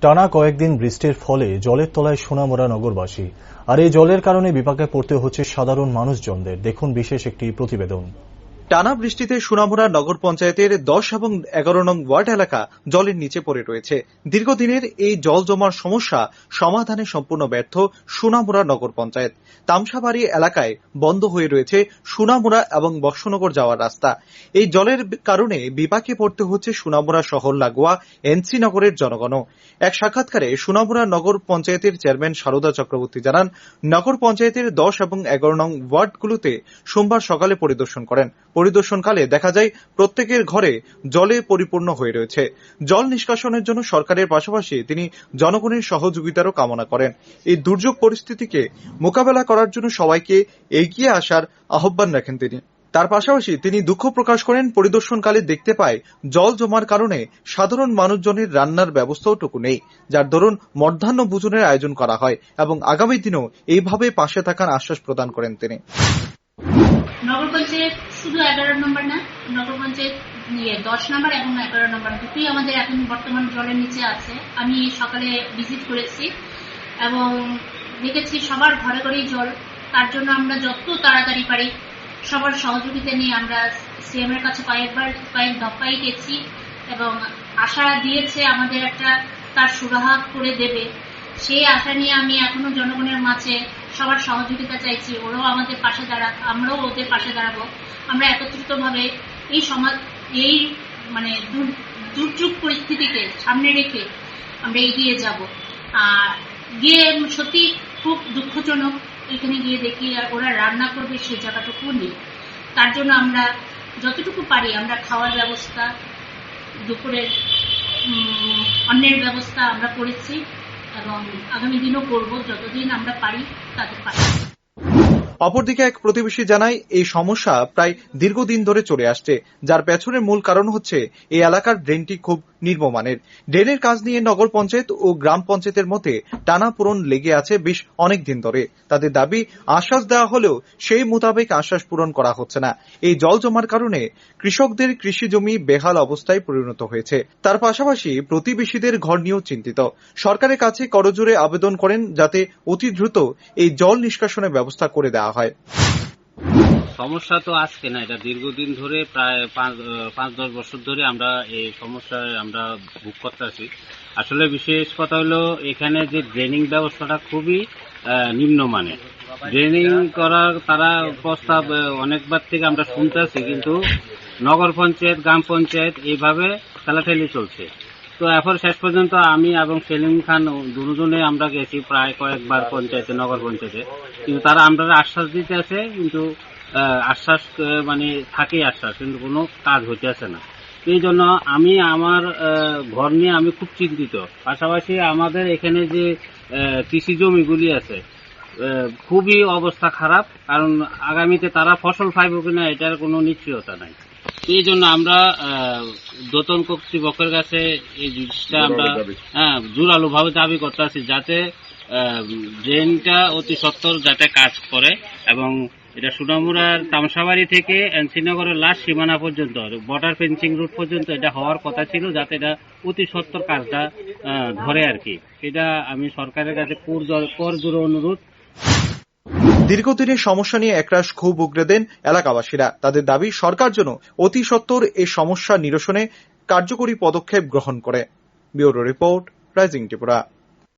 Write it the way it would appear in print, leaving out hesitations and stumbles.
টানা কয়েকদিন বৃষ্টির ফলে জলের তলায় সোনামুড়া নগরবাসী, আর এই জলের কারণে বিপাকে পড়তে হচ্ছে সাধারণ মানুষজনদের। দেখুন বিশেষ একটি প্রতিবেদন। টানা বৃষ্টিতে সোনামুড়া নগর পঞ্চায়েতের 10 এবং 11 নং ওয়ার্ড এলাকা জলের নিচে পড়ে রয়েছে। দীর্ঘদিনের এই জল জমার সমস্যা সমাধানে সম্পূর্ণ ব্যর্থ সোনামুড়া নগর পঞ্চায়েত। তামসাবাড়ি এলাকায় বন্ধ হয়ে রয়েছে সোনামুড়া এবং বক্সনগর যাওয়ার রাস্তা। এই জলের কারণে বিপাকে পড়তে হচ্ছে সোনামুড়া শহর লাগোয়া এনসি নগরের জনগণও। এক সাক্ষাৎকারে সোনামুড়া নগর পঞ্চায়েতের চেয়ারম্যান সারদা চক্রবর্তী জানান, নগর পঞ্চায়েতের 10 এবং 11 নং ওয়ার্ডগুলোতে সোমবার সকালে পরিদর্শন করেন। পরিদর্শনকালে দেখা যায় প্রত্যেকের ঘরে জলে পরিপূর্ণ হয়ে রয়েছে। জল নিষ্কাশনের জন্য সরকারের পাশাপাশি তিনি জনগণের সহযোগিতারও কামনা করেন। এই দুর্যোগ পরিস্থিতিকে মোকাবেলা করার জন্য সবাইকে এগিয়ে আসার আহ্বান রাখেন তিনি। তার পাশাপাশি তিনি দুঃখ প্রকাশ করেন, পরিদর্শনকালে দেখতে পায় জল জমার কারণে সাধারণ মানুষজনের রান্নার ব্যবস্থাও টুকু নেই, যার দরুন মধ্যাহ্ন ভোজনের আয়োজন করা হয় এবং আগামী দিনেও এইভাবে পাশে থাকার আশ্বাস প্রদান করেন তিনি। নগর পঞ্চায়েত শুধু 11 নম্বর না, নগর পঞ্চায়েত 10 নম্বর এবং 11 নম্বর দুটোই আমাদের এখন বর্তমান জলের নিচে আছে। আমি সকালে ভিজিট করেছি এবং দেখেছি সবার ঘরে ঘরেই জল। তার জন্য আমরা যত তাড়াতাড়ি পারি সবার সহযোগিতা নিয়ে আমরা সিএম এর কাছে কয়েক দফাই গেছি এবং আশা দিয়েছে আমাদের একটা তার সুরাহা করে দেবে। সেই আশা নিয়ে আমি এখনো জনগণের মাঝে সবার সহযোগিতা চাইছি। ওরাও আমাদের পাশে দাঁড়াক, আমরাও ওদের পাশে দাঁড়াবো। আমরা একত্রিতভাবে এই দুর্যোগ পরিস্থিতিকে সামনে রেখে আমরা এগিয়ে যাব। আর গিয়ে সত্যি খুব দুঃখজনক, এখানে গিয়ে দেখি ওরা রান্না করবে সেই জায়গাটুকু নেই। তার জন্য আমরা যতটুকু পারি আমরা খাওয়ার ব্যবস্থা, দুপুরের অন্যের ব্যবস্থা আমরা করেছি এবং আগামী দিনও করব যতদিন আমরা পারি তাদের পাশে। অপরদিকে এক প্রতিবেশী জানায়, এই সমস্যা প্রায় দীর্ঘদিন ধরে চলে আসছে, যার পেছনের মূল কারণ হচ্ছে এই এলাকার ড্রেনটি খুব নিম্নমানের। ড্রেনের কাজ নিয়ে নগর পঞ্চায়েত ও গ্রাম পঞ্চায়েতের মধ্যে টানাপোড়েন লেগে আছে বেশ অনেক দিন ধরে। তাদের দাবি, আশ্বাস দেওয়া হলেও সেই মোতাবেক আশ্বাস পূরণ করা হচ্ছে না। এই জল জমার কারণে কৃষকদের কৃষি জমি বেহাল অবস্থায় পরিণত হয়েছে। তার পাশাপাশি প্রতিবেশীদের ঘর নিয়েও চিন্তিত। সরকারের কাছে করজোড়ে আবেদন করেন যাতে অতি দ্রুত এই জল নিষ্কাশনের ব্যবস্থা করে দেওয়া হয়। সমস্যা তো আজকে না, এটা দীর্ঘদিন ধরে প্রায় 5-10 বছর ধরে আমরা এই সমস্যায় আমরা ভোগ করতেছি। আসলে বিশেষ কথা হলো এখানে যে ড্রেনিং ব্যবস্থাটা খুবই নিম্নমানের। ড্রেনিং করার তারা প্রস্তাব অনেকবার থেকে আমরা শুনতেছি, কিন্তু নগর পঞ্চায়েত গ্রাম পঞ্চায়েত এইভাবে ঠেলাঠেলি চলছে। তো এখন শেষ পর্যন্ত আমি এবং সেলিম খান দুজনে আমরা গেছি প্রায় কয়েকবার পঞ্চায়েতে, নগর পঞ্চায়েতে, কিন্তু তারা আমরা আশ্বাস দিতে আছে, কিন্তু আশ্বাস থাকেই আশ্বাস, কিন্তু কোনো কাজ হইতেছে না। এই জন্য আমি আমার ঘর নিয়ে আমি খুব চিন্তিত। পাশাপাশি আমাদের এখানে যে কৃষি জমিগুলি আছে খুবই অবস্থা খারাপ, কারণ আগামীতে তারা ফসল পাইব কিনা এটার কোনো নিশ্চয়তা নাই। এই জন্য আমরা দোতন কর্তৃপক্ষের কাছে এই জিনিসটা আমরা জোরালো ভাবে দাবি করতে আছি, যাতে ড্রেনটা অতি সত্বর যাতে কাজ করে এবং এটা সোনামুড়ার তামসাবাড়ি থেকে এনসিনগরের লাস্ট সীমানা পর্যন্ত বর্ডার ফেন্সিং রুট পর্যন্ত এটা হওয়ার কথা ছিল, যাতে এটা অতি সত্বর কাজটা ধরে আর কি। এটা আমি সরকারের কাছে করজোড়ে অনুরোধ। দীর্ঘদিনের সমস্যা নিয়ে একরাশ ক্ষোভ উগরে দেন এলাকাবাসীরা। তাদের দাবি, সরকার যেন অতি সত্বর এই সমস্যা নিরসনে কার্যকরী পদক্ষেপ গ্রহণ করে। Bureau report, rising Tripura.